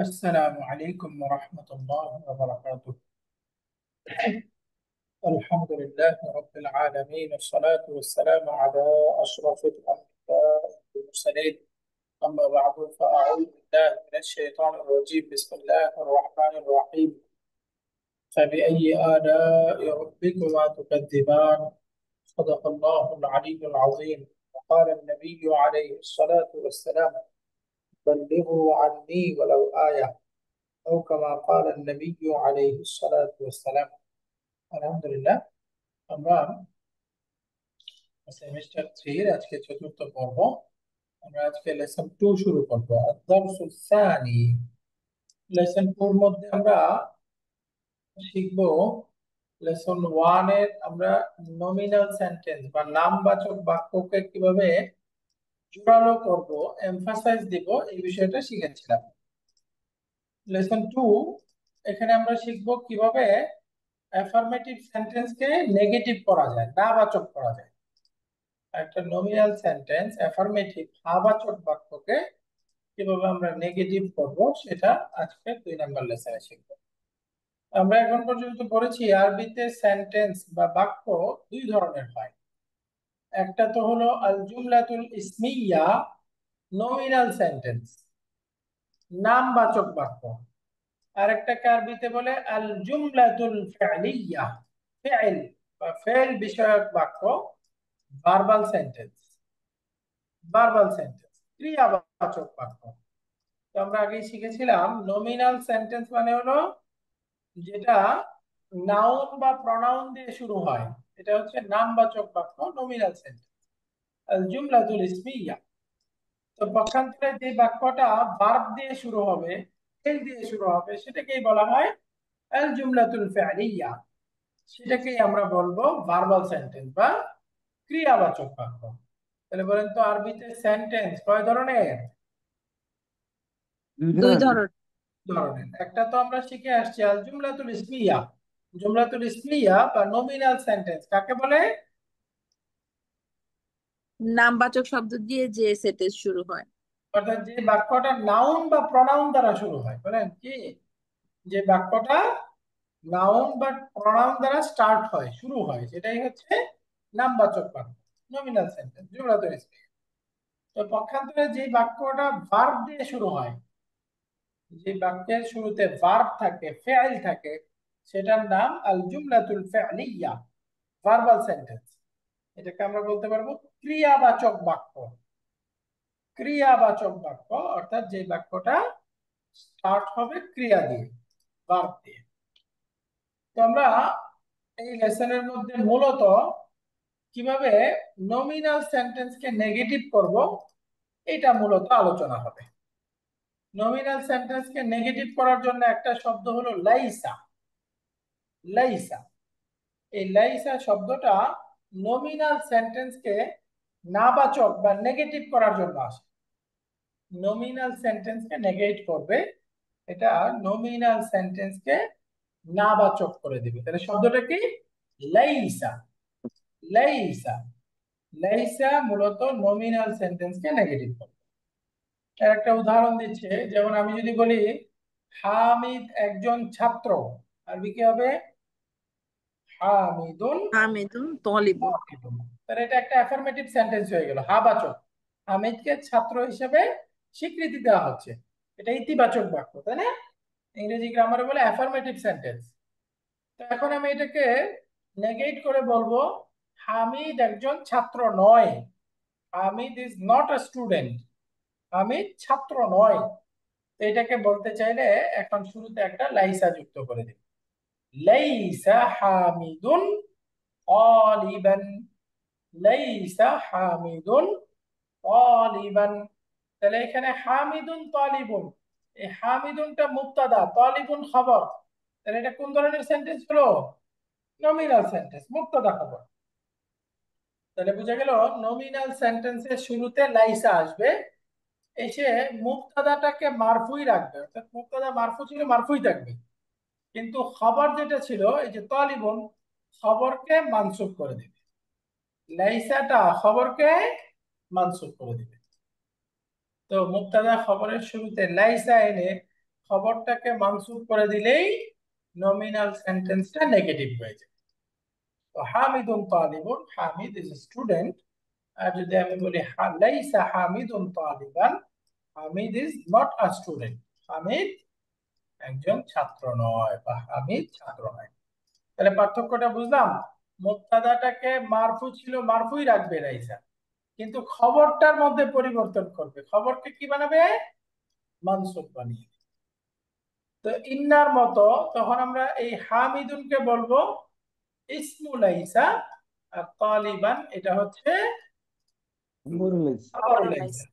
السلام عليكم ورحمة الله وبركاته. الحمد لله رب العالمين، والصلاة والسلام على أشرف الأنبياء والمرسلين. أما بعد، فأعوذ بالله من الشيطان الرجيم. بسم الله الرحمن الرحيم. فبأي آلاء ربكما تكذبان؟ صدق الله العلي العظيم. وقال النبي عليه الصلاة والسلام: بلغوا عني ولو آية، أو كما قال النبي عليه الصلاة والسلام. আলহামদুলিল্লাহ, আমরা সেমিস্টার 3 আজকে চতুর্থ পর্ব। আমরা আজকে লেসন 2 শুরু করব। আদ-দারসুস সানি। লেসন 4 এর মধ্যে আমরা শিখব লেসন 1 এর আমরা নমিনাল সেন্টেন্স বা নামবাচক বাক্যকে কিভাবে জোড়ালো করব, এমফাসাইজ দিব, এই বিষয়টা শিখেছিলাম। লেসন 2 এখানে আমরা শিখব কিভাবে অ্যাফার্মেটিভ সেন্টেন্সকে নেগেটিভ করা যায়, নাবাচক করা যায়। একটা নমিনাল সেন্টেন্স অ্যাফার্মেটিভ হ্যাঁবাচক বাক্যকে কিভাবে আমরা নেগেটিভ করব, সেটা আজকে 2 নাম্বার লেসনে শিখব। আমরা এখন পর্যন্ত পড়েছি আরবিতে সেন্টেন্স বা বাক্য দুই ধরনের হয়। একটা তো হলো আল জুমলাতুল ইসমিয়া, নমিনাল সেন্টেন্স, নামবাচক বাক্য। আরেকটাকে আরবিতে বলে আল জুমলাতুল ফি'লিয়া, ফি'ল বা ফেল বিষয়ক বাক্য, ভার্বাল সেন্টেন্স। ভার্বাল সেন্টেন্স ক্রিয়াবাচক বাক্য। তো আমরা আগে শিখেছিলাম নমিনাল সেন্টেন্স মানে হলো যেটা নাউন বা প্রনাউন দিয়ে শুরু হয়, এটা হচ্ছে নামবাচক বাক্য, নমিনাল সেন্টেন্স। আল জুমলাতুল ইসমিয়া, তো পক্ষান্তরে যে বাক্যটা ভার্ব দিয়ে শুরু হবে, ফেল দিয়ে শুরু হবে, সেটাকেই বলা হয় আল জুমলাতুল ফি'লিয়া। সেটাকেই আমরা বলবো ভার্বাল সেন্টেন্স বা ক্রিয়াবাচক বাক্য। তাহলে বলেন তো আরবিতে সেন্টেন্স কয় ধরনের? দুই ধরনের। ধরনের। একটা তো আমরা শিখে আসছি আল জুমলাতুল ইসমিয়া। জুমলাতুল ইসমিয়া বা নমিনাল সেন্টেন্স কাকে বলে? নামবাচক শব্দ দিয়ে যে সেন্টেন্স শুরু হয়। অর্থাৎ যে বাক্যটা নাউন বা প্রনাউন দ্বারা শুরু হয়। বলেন কি? যে বাক্যটা নাউন বা প্রনাউন দ্বারা স্টার্ট হয়, শুরু হয়, সেটাই হচ্ছে নামবাচক বাক্য, নমিনাল সেন্টেন্স, জুমলাতুল ইসমিয়া। তো পক্ষান্তরে যে বাক্যটা ভার্ব দিয়ে শুরু হয়, যে বাক্যের শুরুতে ভার্ব থাকে, ফেইল থাকে, সেটার নাম আল জুমলাতুল ফি'লিয়া, ভার্বাল সেন্টেন্স। এটাকে আমরা বলতে পারবো ক্রিয়াবাচক বাক্য। ক্রিয়াবাচক বাক্য অর্থাৎ যে বাক্যটা স্টার্ট হবে ক্রিয়া দিয়ে, ভার্ব দিয়ে। তো আমরা এই লেসনের মধ্যে মূলত কিভাবে নমিনাল সেন্টেন্সকে নেগেটিভ করব, এটা মূলত আলোচনা হবে। নমিনাল সেন্টেন্সকে নেগেটিভ করার জন্য একটা শব্দ হলো লাইসা। লাইসা, এই লাইসা শব্দটা নমিনাল সেন্টেন্সকে নাবাচক বা নেগেটিভ করার জন্য আসে। নমিনাল সেন্টেন্সকে নেগেট করবে, এটা নমিনাল সেন্টেন্সকে নাবাচক করে দিবে। তাহলে শব্দটা কি? লাইসা। লাইসা, লাইসা মূলত নমিনাল সেন্টেন্সকে নেগেটিভ করবে। এর একটা উদাহরণ দিচ্ছে, যেমন আমি যদি বলি হামিদ একজন ছাত্র, আরবি কি হবে? হামিদুন হামিদুন তলিবুন। তালিবুন। তাহলে এটা একটা অ্যাফার্মেটিভ সেন্টেন্স হয়ে গেল, হাবাচক। হামিদকে ছাত্র হিসেবে স্বীকৃতি দেওয়া হচ্ছে, এটা ইতিবাচক বাক্য, তাই না? ইংরেজি গ্রামারে বলে অ্যাফার্মেটিভ সেন্টেন্স। তো এখন আমি এটাকে নেগেট করে বলবো হামিদ একজন ছাত্র নয়। Hamid is not a student. Hamid ছাত্র নয়। তো এটাকে বলতে চাইলে এখন শুরুতে একটা লাইসা যুক্ত করে দিই। লাইসা হামিদুন তালিবান। লাইসা হামিদুন তালিবান। তাহলে এখানে হামিদুন তালিবুন, এই হামিদুনটা মুবতাদা, তালিবুন খবর। তাহলে এটা কোন ধরনের সেন্টেন্স হলো? নমিনাল সেন্টেন্স, মুবতাদা খবর। তাহলে বুঝা গেল নমিনাল সেন্টেন্সের শুরুতে লাইসা আসবে, এসে মুবতাদাটাকে মারফুই রাখবে, অর্থাৎ মুবতাদা মারফু ছিল, মারফুই থাকবে। কিন্তু খবর যেটা ছিল, এই যে তালিবুন, খবরকে মানসুব করে দিবে। লাইসাটা খবরকে মানসুব করে দিবে। তো মুবতাদা খবরের শুরুতে লাইসা এনে খবরটাকে মানসুব করে দিলেই নমিনাল সেন্টেন্সটা নেগেটিভ হয়ে যায়। তো হামিদুন তালিবুন, হামিদ ইজ স্টুডেন্ট। আর যদি আমি বলি লাইসা হামিদুন তালিবান, Hamid is not a student, Hamid একজন ছাত্র নয় বা হামিদ ছাত্র নয়। তাহলে পার্থক্যটা বুঝলাম। মুবতাদাটাকে মারফু ছিল, মারফুই রাখবে লাইসা, কিন্তু খবরটার মধ্যে পরিবর্তন করবে, খবরকে কি বানাবে, মানসুব বানিয়ে। তো ইন্নার মতো তখন আমরা এই হামিদুনকে বলবো ইসমু লাইসা, আর তালিবান এটা হচ্ছে খাবারু লাইসা।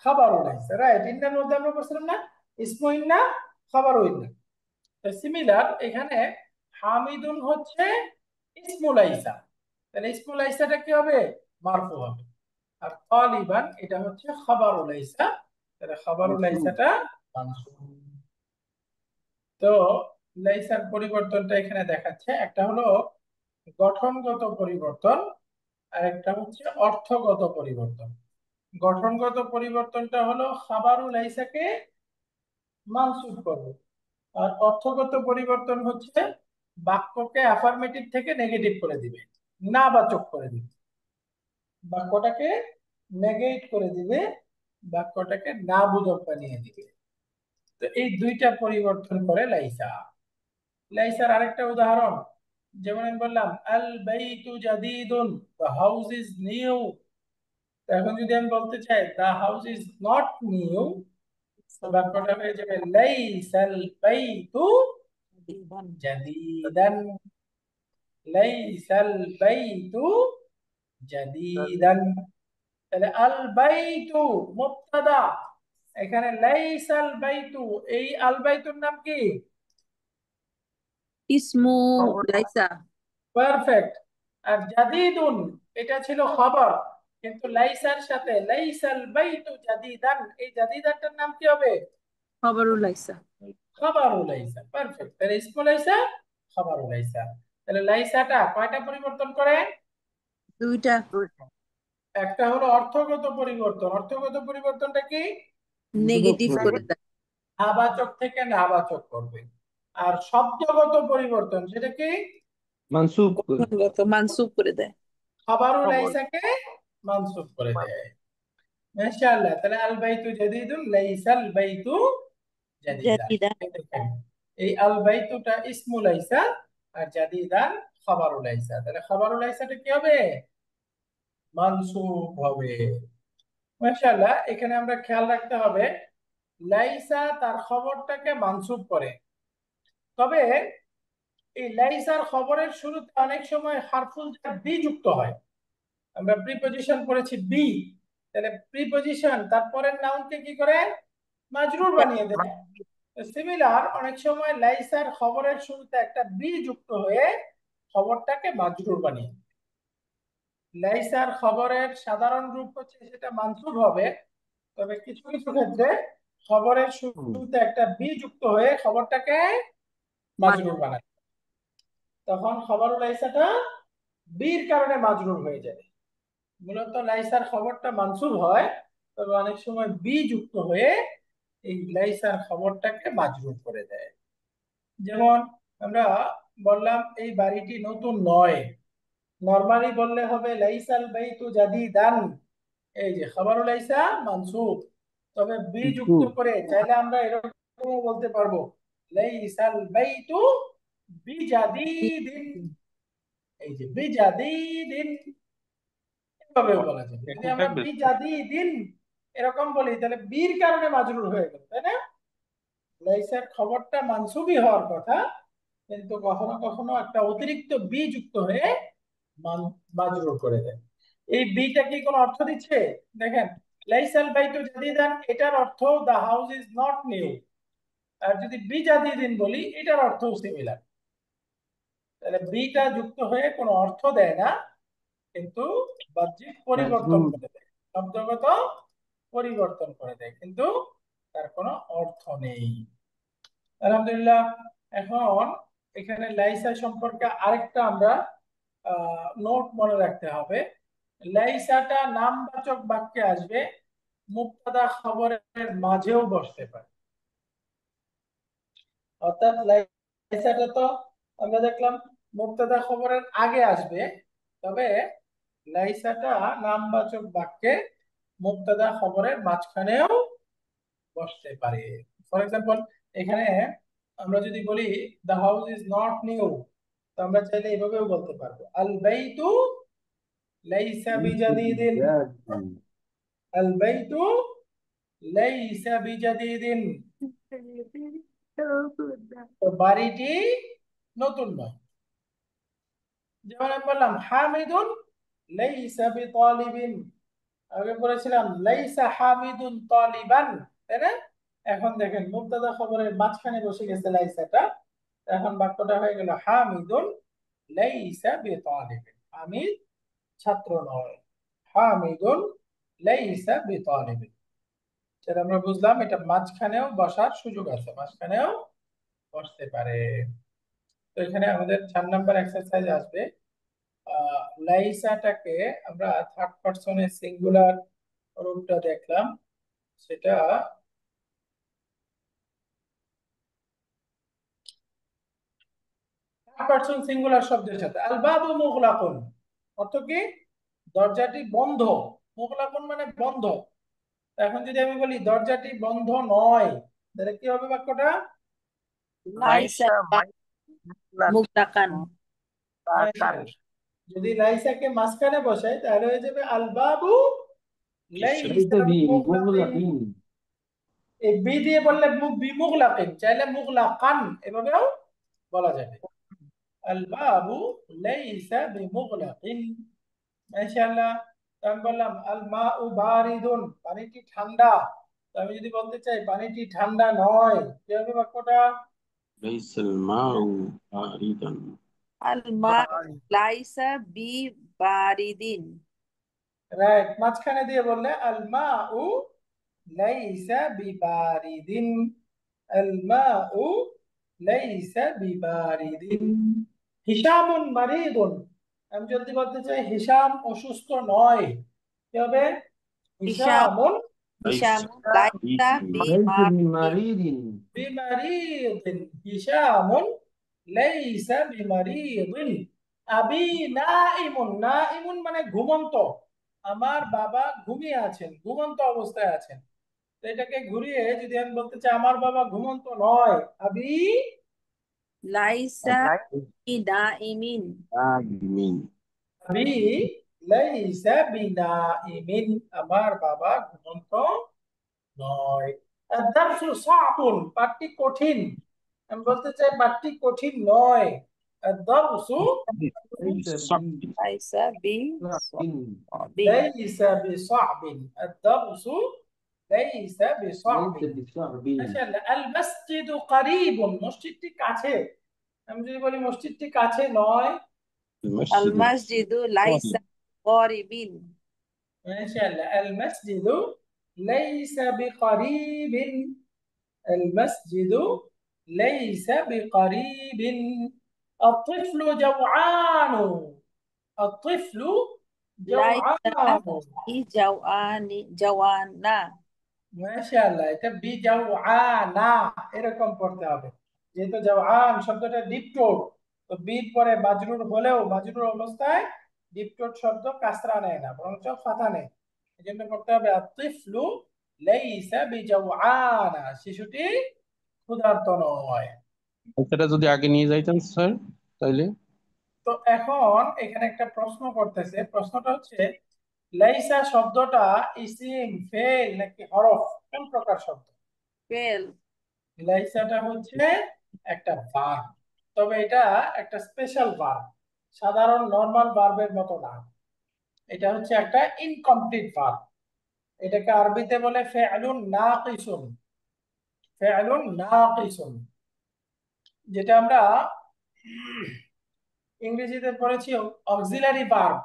খাবারু লাইসা, রাইট। ইন্নার মধ্যে আমরা বলছিলাম না ইসমু ইন্না, খাবারু ইন্না। তো সিমিলার এখানে হামিদুন হচ্ছে ইসমু লাইসা, তাহলে ইসমু লাইসাটা কি হবে, মারফু হবে। আর তালিবান এটা হচ্ছে খাবারু লাইসা, তাহলে খাবারু লাইসাটা মানসুব। তো লাইসার পরিবর্তনটা এখানে দেখাচ্ছে, একটা হলো গঠনগত পরিবর্তন আর একটা হচ্ছে অর্থগত পরিবর্তন। গঠনগত পরিবর্তনটা হলো খাবারু লাইসাকে মানসুব করবে, আর অর্থগত পরিবর্তন হচ্ছে বাক্যকে অ্যাফার্মেটিভ থেকে নেগেটিভ করে দিবে, না বাচক করে দিবে, বাক্যটাকে নেগেট করে দিবে, বাক্যটাকে না বোধক বানিয়ে দিবে। তো এই দুইটা পরিবর্তন করে লাইসা। লাইসার আরেকটা উদাহরণ, যেমন আমি বললাম আল বাইতু জাদিদুন, দ্য হাউস ইজ নিউ। এখন যদি আমি বলতে চাই the house is not new, বাক্যটা হয়ে যাবে লাইসাল বাইতু জাদিদান, লাইসাল বাইতু জাদিদান। তাহলে আল বাইতু মুবতাদা, এখানে লাইসাল বাইতু, এই আল বাইতুর নাম কি, ইসমু লাইসা। পারফেক্ট। আর জাদিদুন এটা ছিল খবর, কিন্তু লাইসার সাথে লাইসাল বাইতু জাদিদান, এই জাদিদানটার নাম কি হবে, খবরুল লাইসা। খবরু লাইসা। পারফেক্ট। তাহলে ইসমু লাইসা, খবরু লাইসা। তাহলে লাইসাটা কয়টা পরিবর্তন করে, দুইটা। একটা হলো অর্থগত পরিবর্তন, অর্থগত পরিবর্তনটা কি, নেগেটিভ করে দেয়। আবাচক থেকে নাবাচক করবে। আর শব্দগত পরিবর্তন সেটা কি, মানসুব গঠনগত মানসুব করে দেয়। খবরু লাইসাকে মানসুব করে দেয়। মাশাআল্লাহ। তাহলে আল বাইতু জাদিদুন লাইসাল বাইতু জাদিদান। জাদিদা। এই দেখেন, এই আল বাইতুটা ইসমু লাইসা আর জাদিদান খবরু লাইসা, তাহলে খবরু লাইসাটা কি হবে, মানসুব হবে। মাশাআল্লাহ। এখানে আমরা খেয়াল রাখতে হবে লাইসা তার খবরটাকে মানসুব করে, তবে এই লাইসার খবরের শুরুতে অনেক সময় হারফুল জার বি যুক্ত হয়। আমরা প্রিপজিশন পড়েছি বি, তাহলে প্রিপজিশন তারপরের নাউনকে কি করে, মাজরুর বানিয়ে দেয়। সিমিলার অনেক সময় লাইসার খবরের শুরুতে একটা বি যুক্ত হয়ে খবরটাকে মাজরুর বানিয়ে দেয়। লাইসার খবরের সাধারণ রূপ হচ্ছে সেটা মানসুব হবে, তবে কিছু কিছু ক্ষেত্রে খবরের শুরুতে একটা বি যুক্ত হয়ে খবরটাকে মাজরুর বানায়, তখন খবরুল লাইসাটা বির কারণে মাজরুর হয়ে যাবে। মূলত লাইসার খবরটা মানসুব হয়, তবে অনেক সময় বি যুক্ত হয়ে এই লাইসার খবরটাকে মাজরুর করে দেয়। যেমন আমরা বললাম এই বাড়িটি নতুন নয়, নরমালি বললে হবে লাইসাল বাইতু জাদিদান, এই যে খবরুল লাইসা মানসুব, তবে বি যুক্ত করে চাইলে আমরা এরকমও বলতে পারবো লাইসাল বাইতু বিজাদিদিন, এই যে বিজাদিদিন এভাবেও বলা যায়। যদি আমরা বিজাদিদিন এরকম বলি তাহলে বীর কারণে মাজরুর হয়ে গেল, তাই না। লাইসার খবরটা মানসুবই হওয়ার কথা, কিন্তু কখনো কখনো একটা অতিরিক্ত বি যুক্ত হয়ে মাজরুর করে দেয়। এই বিটা কি কোনো অর্থ দিচ্ছে, দেখেন লাইসাল বাইতু জাদিদান এটার অর্থ the house is not new, আর যদি বি জাদিদিন বলি এটার অর্থ সিমিলার। তাহলে বিটা যুক্ত হয়ে কোনো অর্থ দেয় না, কিন্তু বাহ্যিক পরিবর্তন করে দেয়, শব্দগত পরিবর্তন করে দেয়, কিন্তু তার কোনো অর্থ নেই। আলহামদুলিল্লাহ। এখন এখানে লাইসা সম্পর্কে আরেকটা আমরা নোট মনে রাখতে হবে, লাইসাটা নামবাচক বাক্যে আসবে, মুবতাদা খবরের মাঝেও বসতে পারে। অর্থাৎ লাইসাটা তো আমরা দেখলাম মুবতাদা খবরের আগে আসবে, তবে লাইসাটা নামবাচক বাক্যে মুবতাদা খবরের মাঝখানেও বসতে পারে। ফর এক্সাম্পল, এখানে আমরা যদি বলি the house is not new, তো আমরা চাইলে এভাবেও বলতে পারবো আল বাইতু লাইসা বিজাদিদিন। আল বাইতু লাইসা বিজাদিদিন, তো বাড়িটি নতুন নয়। যেমন আমি বললাম হামিদুন লাইসা বিতালিবিন, আগে বলেছিলাম লাইসা হামিদুন তালিবান, তাই না? এখন দেখেন মুবতাদা খবরের মাঝখানে বসে গেছে লাইসাটা, এখন বাক্যটা হয়ে গেল হামিদুন লাইসা বিতালিবিন, হামিদ ছাত্র নয়। হামিদুন লাইসা বিতালিবিন, সেটা আমরা বুঝলাম, এটা মাঝখানেও বসার সুযোগ আছে, মাঝখানেও বসতে পারে। তো এখানে আমাদের 4 নাম্বার এক্সারসাইজ আসবে, লাইসাটাকে আমরা থার্ড পারসনের সিঙ্গুলার রূপটা দেখলাম, সেটা থার্ড পারসন সিঙ্গুলার শব্দের সাথে। আল বাবু মুগলাকুন অর্থ কি? দরজাটি বন্ধ। মুগলাকুন মানে বন্ধ। এখন যদি আমি বলি দরজাটি বন্ধ নয়, তাহলে কি হবে বাক্যটা? লাইসা মুগলাকান। মাশাআল্লাহ। যদি লাইসাকে মাঝখানে বসাই তাহলে হয়ে যাবে আল বাবু লাইসা মুগলাকিন। এই বি দিয়ে বললে বিমুগলাকিন, চাইলে মুগলাকান এভাবেও বলা যাবে। আল বাবু লাইসা বিমুগলাকিন। মাশাআল্লাহ। তো আমি বললাম আল মাউ বারিদুন, পানিটি ঠান্ডা। তো আমি যদি বলতে চাই পানিটি ঠান্ডা নয়, কি হবে বাক্যটা? ليس الماء باردا আল মা লাইসা বি বারিদিন। রাইট, মাঝখানে দিয়ে বললে আল মাউ লাইসা বিবারিদিন। আল মাউ লাইসা বিবারিদিন। হিশামুন মারিদুন, আমি যদি বলতে চাই হিশাম অসুস্থ নয়, কি হবে? হিসাম হিশামুন ليس হিসাম লাইসা বি মারিদিন। বিমারিদিন। হিশামুন লাইসা বিমারিদিন। আবি নাইমুন, নাইমুন মানে ঘুমন্ত, আমার বাবা ঘুমিয়ে আছেন, ঘুমন্ত অবস্থায় আছেন। তো এটাকে ঘুরিয়ে যদি আমি বলতে চাই আমার বাবা ঘুমন্ত নয়, আবি লাইসা বিনাইমিন। آمين আবি লাইসা বিনাইমিন, আমার বাবা ঘুমন্ত নয়। আদ-দারসু সা'বুন, পাঠটি কঠিন, আমি বলতে চাই পাঠটি কঠিন নয়। আদ-দারসু লাইসা বি বিন। লাইসা বিসা'বিন। আদ-দারসু লাইসা বিসা'বিন। মাশাআল্লাহ। আল মসজিদু কারীবুন, মসজিদটি কাছে, আমি যদি বলি মসজিদটি কাছে নয়। আল المسجد মসজিদু লাইসা করিবিন। মাশাআল্লাহ। আল মসজিদু লাইসা বিকারীবিন। المسجد ليس بقريب. الطفل جوعان. الطفل লাইসা جوعان. বি জাওয়ানি জাওয়ানা। মাশাআল্লাহ, এটা বি জাওয়ানা এরকম পড়তে হবে, যেহেতু জাওয়ান শব্দটা ডিপটোট, তো বি পরে মাজরুর হলেও মাজরুর অবস্থায় ডিপটোট শব্দ কাসরা নেয় না, বরঞ্চ ফাথা নেয়। এজন্য পড়তে হবে আত-তিফলু লাইসা বিজাওয়ানা, শিশুটি ক্ষুধার্ত নয়। এটা যদি আগে নিয়ে যাইতেন স্যার তাইলে। তো এখন এখানে একটা প্রশ্ন করতেছে, প্রশ্নটা হচ্ছে লাইসা শব্দটা ইসিম, ফেল নাকি হরফ, কোন প্রকার শব্দ? ফেল। লাইসাটা হচ্ছে একটা ভার্ব, তবে এটা একটা স্পেশাল ভার্ব, সাধারণ নরমাল ভার্বের মতো না। এটা হচ্ছে একটা ইনকমপ্লিট ভার্ব। এটাকে আরবিতে বলে ফেআলুন নাকিসুন। ফেআলুন নাকিসুন, যেটা আমরা ইংরেজিতে পড়েছি অক্সিলারি ভার্ব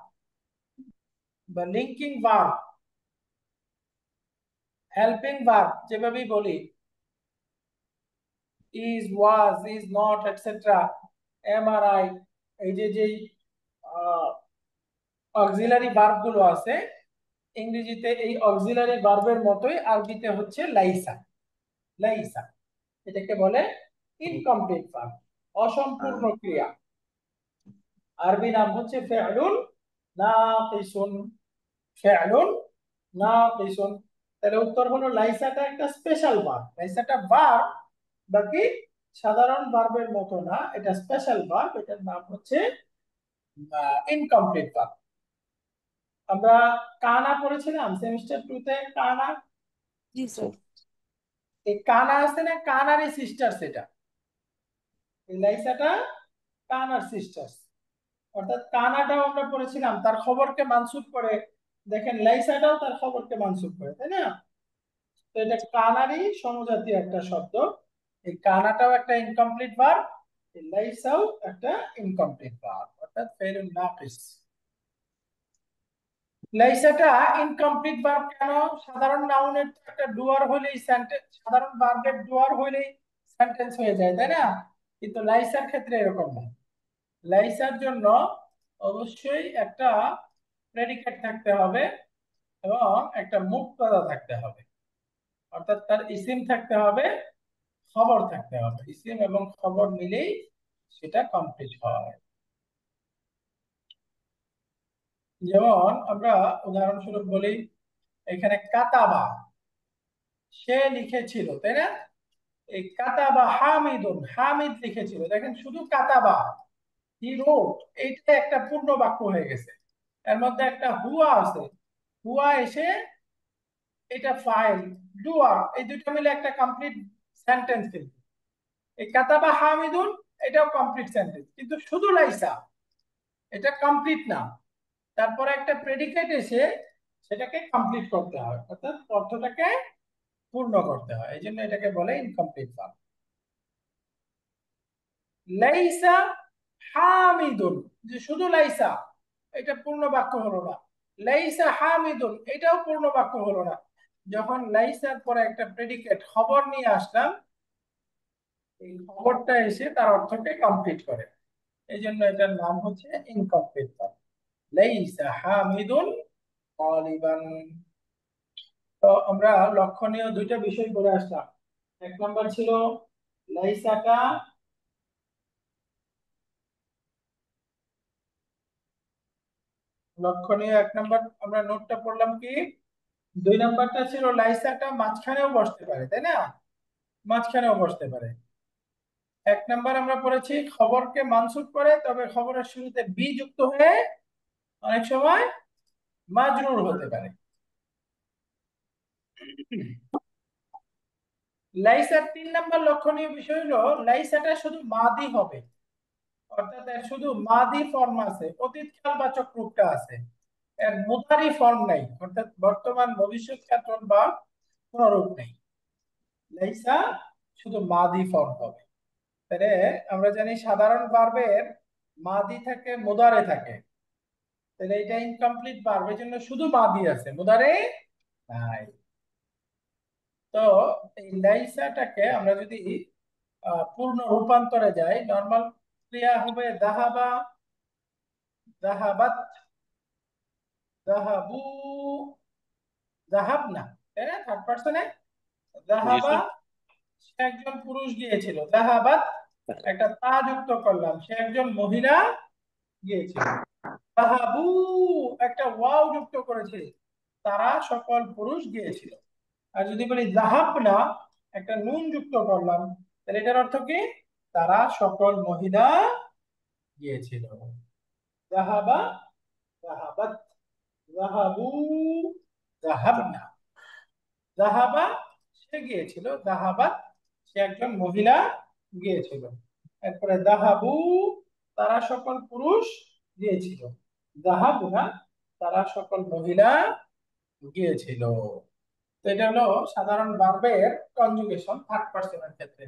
বা লিঙ্কিং ভার্ব, হেল্পিং ভার্ব যেভাবেই বলি, is, was, is not, etcetera, am are I, এই যে যেই অক্সিলারি ভার্ব গুলো আছে, ইংরেজিতে এই অক্সিলারি ভার্বের মতোই আরবিতে হচ্ছে লাইসা। লাইসা এটাকে বলে ইনকমপ্লিট ভার্ব, অসম্পূর্ণ ক্রিয়া। আরবি নাম হচ্ছে ফি'লুন নাকিসুন, ফি'লুন নাকিসুন। তাহলে উত্তর হলো লাইসাটা একটা স্পেশাল ভার্ব, লাইসাটা ভার্ব, বাকি সাধারণ ভার্বের মতো না, এটা স্পেশাল ভার্ব, এটার নাম হচ্ছে ইনকমপ্লিট ভার্ব। আমরা কানা পড়েছিলাম সেমিস্টার 2 তে, কানা। জি স্যার। এই কানা আছে না, কানারই সিস্টার, সেটা এই লাইসাটা কানার সিস্টার। অর্থাৎ কানাটাও আমরা পড়েছিলাম তার খবরকে মানসুব করে, দেখেন লাইসাটাও তার খবরকে মানসুব করে, তাই না? তো এটা কানারই সমজাতীয় একটা শব্দ। এই কানাটাও একটা ইনকমপ্লিট ভার্ব, এই লাইসাও একটা ইনকমপ্লিট ভার্ব, অর্থাৎ ফেলুন নাকিস। লাইসাটা ইনকমপ্লিট ভার্ব কেন? সাধারণ নাউনের তো একটা ডুয়ার হলেই সেন্টেন্স, সাধারণ ভার্বের ডুয়ার হলেই সেন্টেন্স হয়ে যায়, তাই না? কিন্তু লাইসার ক্ষেত্রে এরকম না। লাইসার জন্য অবশ্যই একটা প্রেডিকেট থাকতে হবে এবং একটা মুক্তাদা থাকতে হবে, অর্থাৎ তার ইসিম থাকতে হবে, খবর থাকতে হবে, ইসিম এবং খবর মিলেই সেটা কমপ্লিট হয়। যেমন আমরা উদাহরণস্বরূপ বলি, এখানে কাতাবা, সে লিখেছিল, তাই না? এই কাতাবা হামিদুন, হামিদ লিখেছিল, দেখেন শুধু কাতাবা, হি রোট, এইটা একটা পূর্ণ বাক্য হয়ে গেছে। এর মধ্যে একটা হুয়া আছে, হুয়া এসে এটা ফাইল, ডুয়ার, এই দুটো মিলে একটা কমপ্লিট সেন্টেন্স। কিন্তু এই কাতাবা হামিদুন এটাও কমপ্লিট সেন্টেন্স, কিন্তু শুধু লাইসা এটা কমপ্লিট না, তারপরে একটা প্রেডিকেট এসে সেটাকে কমপ্লিট করতে হয়, অর্থাৎ অর্থটাকে পূর্ণ করতে হয়, এই জন্য এটাকে বলে ইনকমপ্লিট ভার্ব। লাইসা হামিদুন, যে শুধু লাইসা, এটা পূর্ণ বাক্য হলো না। লাইসা হামিদুন, এটাও পূর্ণ বাক্য হলো না। যখন লাইসার পরে একটা প্রেডিকেট খবর নিয়ে আসলাম, এই খবরটা এসে তার অর্থকে কমপ্লিট করে, এই জন্য এটার নাম হচ্ছে ইনকমপ্লিট ভার্ব। লাইসা হামিদুন গালিবান। তো আমরা লক্ষণীয় দুইটা বিষয় পড়ে আসলাম। এক নম্বর ছিল লাইসাটা লক্ষণীয়, এক নম্বর আমরা নোটটা পড়লাম কি। দুই নাম্বারটা ছিল লাইসাটা মাঝখানেও বসতে পারে, তাই না? মাঝখানেও বসতে পারে। এক নাম্বার আমরা পড়েছি খবরকে মানসুব করে, তবে খবরের শুরুতে বি যুক্ত হয়ে অনেক সময় মাজরুর হতে পারে। লাইসার তিন নাম্বার লক্ষণীয় বিষয় হলো লাইসাটা শুধু মাদি হবে, অর্থাৎ এর শুধু মাদি ফর্ম আছে, অতীত কালবাচক রূপটা আছে, এর মুদারি ফর্ম নাই, অর্থাৎ বর্তমান ভবিষ্যৎকাল বা কোনো রূপ নেই। লাইসা শুধু মাদি ফর্ম হবে। তাহলে আমরা জানি সাধারণ ভার্বের মাদি থাকে, মুদারে থাকে, তাহলে এটা ইনকমপ্লিট ভার্বের জন্য শুধু মাদি আছে, মুদারে নাই। তো এই লাইসাটাকে আমরা যদি পূর্ণ রূপান্তরে যাই, নরমাল ক্রিয়া হবে দাহাবা, দাহাবাত, দাহাবু, দাহাবনা, তাই না? থার্ড পারসনে জি দাহাবা, স্যার। সে একজন পুরুষ গিয়েছিল, দাহাবাত একটা তা যুক্ত করলাম, সে একজন মহিলা গিয়েছিল। দাহাবু একটা ওয়াও যুক্ত করেছে, তারা সকল পুরুষ গিয়েছিল। আর যদি বলি যাহাবনা একটা নুন যুক্ত করলাম, তাহলে এটার অর্থ কি? তারা সকল মহিলা গিয়েছিল। যাহাবা, যাহাবাত, যাহাবু, যাহাবনা। যাহাবা সে গিয়েছিল, যাহাবাত সে একজন মহিলা গিয়েছিল। এরপরে যাহাবু তারা সকল পুরুষ গিয়েছিল, যাহাবুনা তারা সকল মহিলা গিয়েছিল। তো এটা হলো সাধারণ ভার্বের কনজুগেশন থার্ড পারসনের ক্ষেত্রে।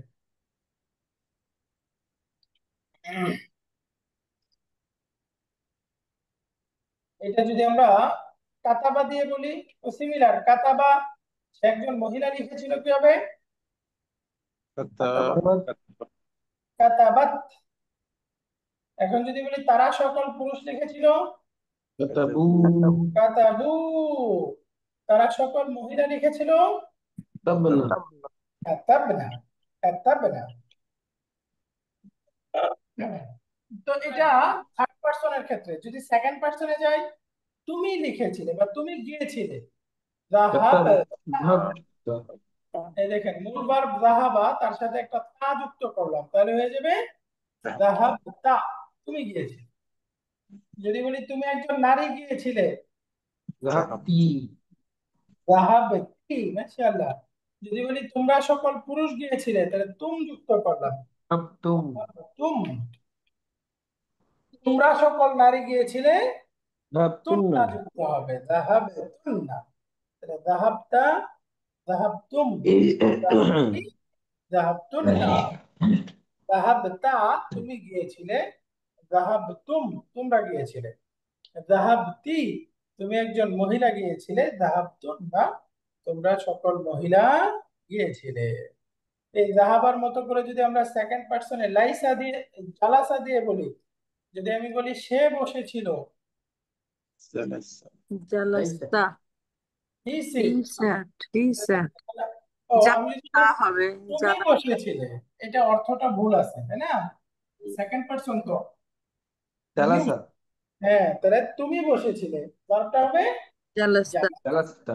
এটা যদি আমরা কাতাবা দিয়ে বলি, তো সিমিলার, কাতাবা সে একজন মহিলা লিখেছিল, কি হবে? কাতা কাতাবাত। এখন যদি বলি তারা সকল পুরুষ লিখেছিল, কাতাবু কাতাবু। তারা সকল মহিলা লিখেছিল, তাবনা। কাতাবনা, কাতাবনা। তো এটা থার্ড পার্সনের ক্ষেত্রে। যদি সেকেন্ড পার্সনে যাই, তুমি লিখেছিলে বা তুমি গিয়েছিলে, যাহাব। كتبت এই দেখেন মূল ভার্ব যাহাবা, তার সাথে একটা তা যুক্ত করলাম, তাহলে হয়ে যাবে যাহাবতা, তুমি গিয়েছিলে। যদি বলি তুমি একজন নারী গিয়েছিলে, ذهبت যাহাবতি, মাশাআল্লাহ। যদি বলি তোমরা সকল পুরুষ গিয়েছিলে, তাহলে তুম যুক্ত করলাম, ذهبتم তুম। তোমরা সকল নারী গিয়েছিলে, ذهبتن তুমটা যুক্ত হবে, যাহাবতুন্না। তাহলে যাহাবতা, যাহাবতুম, যাহাবতি, যাহাবতুন্না। যাহাবতা তুমি গিয়েছিলে, যাহাবতুম তোমরা গিয়েছিলে, যাহাবতি তুমি একজন মহিলা গিয়েছিলে, যাহাবতুন্না তোমরা সকল মহিলা গিয়েছিলে। এই যাহাবার মতো করে যদি আমরা সেকেন্ড পার্সনে লাইসা দিয়ে, জালাসা দিয়ে বলি, যদি আমি বলি সে বসেছিল, جلس জালাস্তা, হি হি সিট। স্যাট, হি স্যাট। ও আমি যদি জালাস্তা বলি হবে, তুমি বসেছিলে, এটা অর্থটা ভুল আছে, তাই না? সেকেন্ড পার্সন তো ইউ। جلس হ্যাঁ, তাহলে তুমি বসেছিলে, ভার্বটা হবে জালাস্তা, جلست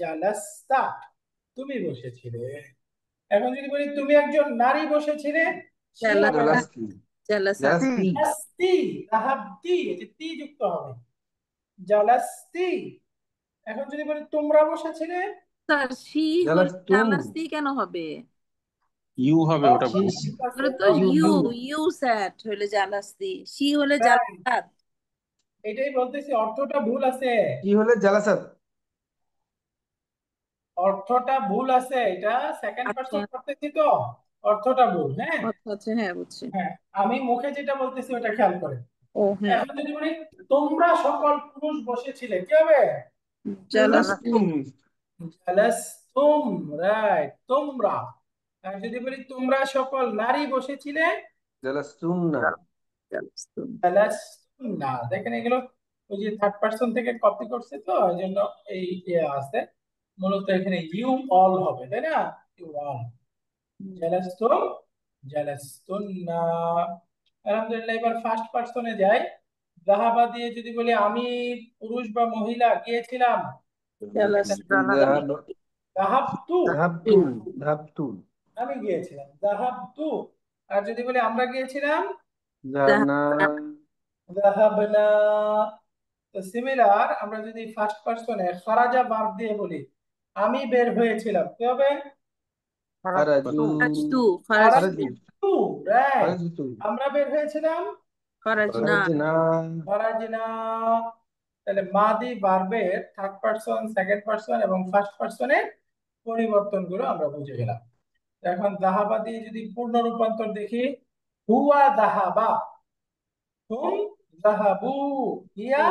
জালাস্তা, তুমি বসেছিলে। এখন যদি বলি তুমি একজন নারী বসেছিলে, সে হবে না, جلست জালাসাত, جلست জালাস্তি, যাহাবতি, এই যে তি যুক্ত হবে, জালাস্তি। এখন যদি বলি তোমরা বসেছিলে, স্যার শি হলে جلستم জালাস্তি কেন হবে? ইউ হবে, ওটা ভুল। ঠিক আছে, ওটা তো এই ইউ, يو ইউ স্যাট হলে জালাস্তি, শি হলে right, জালাসাত। এটাই বলতেছি, অর্থটা ভুল আছে, কি হলে جلست অর্থটা ভুল আছে। এটা সেকেন্ড আচ্ছা, পার্সন করতেছি তো, অর্থটা ভুল। হ্যাঁ, আচ্ছা আচ্ছা, হ্যাঁ বুঝছি। হ্যাঁ, আমি মুখে যেটা বলতেছি ওটা খেয়াল করে। ও হ্যাঁ, এখন যদি বলি তোমরা সকল পুরুষ বসেছিলে, কি হবে? জালাস্তি, جلستم জালাস্তুম, রাইট, তোমরা। আর যদি বলি তোমরা সকল নারী বসেছিলে, جلستن জালাস্তুম। জালাস্তুন্না। দেখেন এগুলো ওই যে থার্ড পার্সন থেকে কপি করছে, তো এই জন্য এই আছে। মূলত এখানে ইউ অল হবে, তাই না? ইউ অল, জালাস্তুম, জালাস্তুন্না। আলহামদুলিল্লাহ, এবার ফার্স্ট পার্সনে যাই। যাহাবা দিয়ে যদি বলি আমি পুরুষ বা মহিলা গিয়েছিলাম, জালাস্তি, ذهب যাহাবতু, ذهبت ذهبت আমি গিয়েছিলাম, যাহাবতু। আর যদি বলি আমরা গিয়েছিলাম, ذهبنا যাহাবনা। তো সিমিলার, আমরা যদি ফার্স্ট পার্সনে খারাজা ভার্ব দিয়ে বলি আমি বের হয়েছিলাম, কি হবে? خرجوا খারাজতু, خرجوا খারাজতু, রাইট। خرجت আমরা বের হয়েছিলাম, খারাজনা, خرجنا খারাজনা। তাহলে মাদি ভার্বের থার্ড পার্সন, সেকেন্ড পার্সন এবং ফার্স্ট পার্সনের পরিবর্তনগুলো আমরা বুঝে গেলাম। এখন যাহাবা দিয়ে যদি পূর্ণ রূপান্তর দেখি, হুয়া যাহাবা, হুম যাহাবু, হিয়া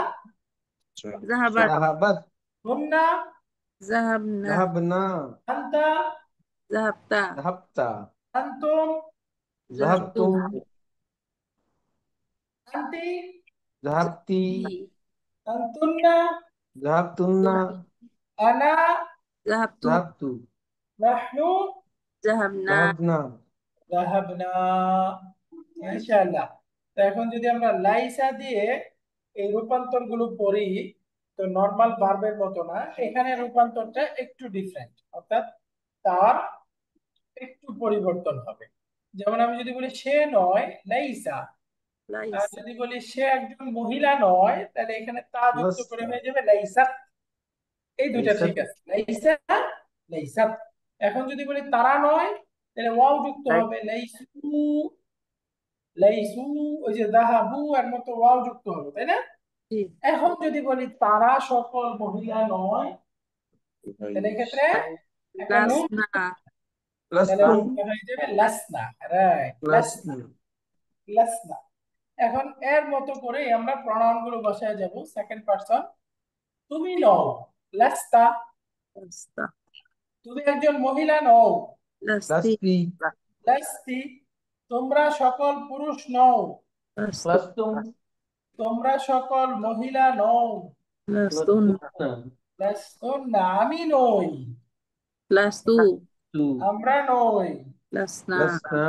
জাহাবাত, ذهبت হুন্না, জাহাবনা, ذهبنا আনতা, জাহাবতা, ذهبت আনতুম, জাহাবতুম, ذهبتم আনতি, ذهبت জাহাবতি, আনতুন্না, ذهبتن আনা, জাহাবতু, ذهبت নাহনু, জাহাবনা, ذهبنا যাহাবনা। ইনশাআল্লাহ। তো এখন যদি আমরা লাইসা দিয়ে এই রূপান্তর গুলো পড়ি, তো নর্মাল ভার্বের মতো না, এখানে রূপান্তরটা একটু ডিফারেন্ট, অর্থাৎ তার একটু পরিবর্তন হবে। যেমন আমি যদি বলি সে নয়, লাইসা। আর লাইসা, যদি বলি সে একজন মহিলা নয়, তাহলে এখানে তা যুক্ত لست করে হয়ে যাবে লাইসা। এই দুইটা ঠিক ليست আছে, লাইসা, লাইসা। এখন যদি বলি তারা নয়, তাহলে ওয়াও যুক্ত হবে, লাইসু, লাইসু। ওই যে যাহাবু এর মতো ওয়াও যুক্ত হবে, তাই না? জি, এখন যদি বলি তারা সকল মহিলা নয়, তাহলে এক্ষেত্রে একটা নুন, লাসনা, তাহলে لستم নুনটা হয়ে যাবে লাসনা, রাইট, লাসনা, لستم লাসনা। এখন এর মতো করে আমরা প্রনাউন গুলো বসায় যাব। সেকেন্ড পারসন, তুমি নও, লাস্তা, লাস্তা, তুমি একজন মহিলা নও, লাস্তি, لستي লাস্তি। তোমরা সকল পুরুষ নও, লাস্তু, لستم তোমরা সকল মহিলা নও, লাস্তুন, لستن লাস্তুন্না, আমি নই, লাস্তু, تو আমরা নই, লাসনা, لسنا